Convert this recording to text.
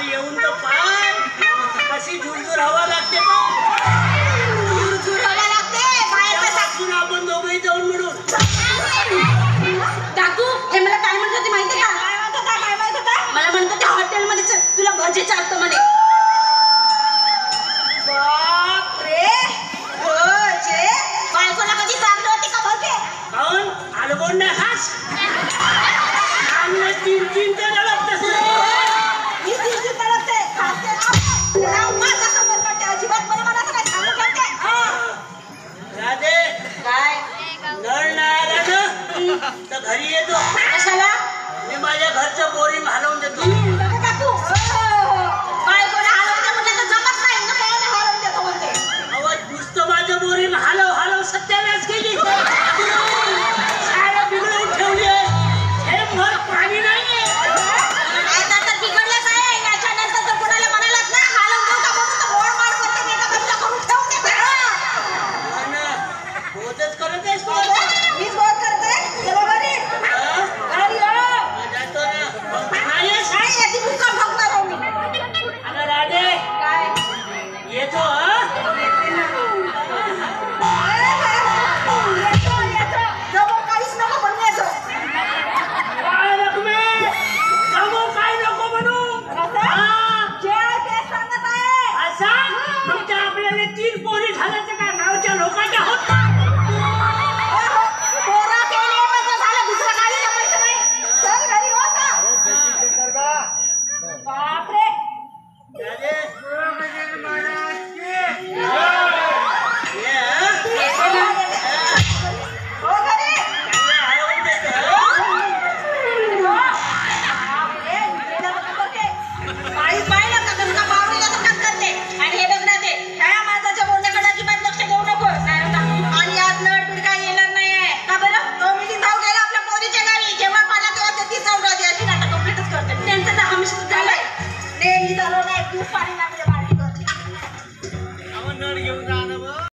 बाहेर येऊन तर पाय कशी झुरझुर हवा लागते झुरझुर हवा लागते बाहेर बसून आपण दोघेही जाऊन मिळून. काकू हे मला काय म्हणत होते माहिती का? काय म्हणत होता? मला म्हणत होते हॉटेलमध्ये चल तुला भजी चाटतो म्हणे. बापरे भजे बायकोला कधी चालली होती का भजे? काऊन आलबोन ना खास आमने तीन ते लढत तसं मी तीन तळते खाते ना माझा समोर करते अजिबात मला मला काय सांगू करते. राधे काय नळ नाही आला ना तर घरी येतो. कशाला? मी माझ्या घरचं बोरिंग हलवून देतो. बघा काकू बायकोला हलवते म्हणजे तर जमत नाही ना कोण हलवून देतो म्हणते. अहो नुसतं माझं बोरिंग हलव सत्यानाश केली. सारं बिघडवून ठेवली आहे. हे भर पाणी नाहीये. आता तर बिघडलंच आहे. याच्यानंतर जर कोणाला म्हणालात ना हलवून देऊ का म्हणून तर ओढमाड करते मी एका बाजूला करून ठेवून देते. होतच करत आहेस तू. मीच बोध करते. चलो घरी घरी जातो ना. नाहीस? नाही याची मुक्काम ठोकणार आहो मी. अगं राधे काय येतो हा. येतो जमो काहीच नको बनू येतो. काय रकमे जमो काय नको म्हणू. जे ते सांगत आहे. असा फक्त आपल्याला 3 पोरी झाल्याचं काय गावच्या लोकांच्या होत. पोरा केले म्हणजे झालं दुसरं काही जमायचं नाही. चल घरी होता. बापरे राधे हो घरी हलवून देतो. काहीच पाहिलं का तुमचा पावरीला तर काम करते आणि हे बघ ना ते ह्या माणसाच्या बोलण्याकडे अजिबात लक्ष देऊ नको. आणि आज नडबीड काय येणार नाही आहे का बरं? तो मिली जाऊ गेला आपल्या पोरीच्या गावी जेव्हा पाला तेव्हा ती जाऊ राहते अशी नाटक कंप्लीटच करते. त्यांचं तर हमेशा झालंय नेहमी चालवलं आहे दूध पाणी लागले बाळगी करते. नळ घेऊन जा.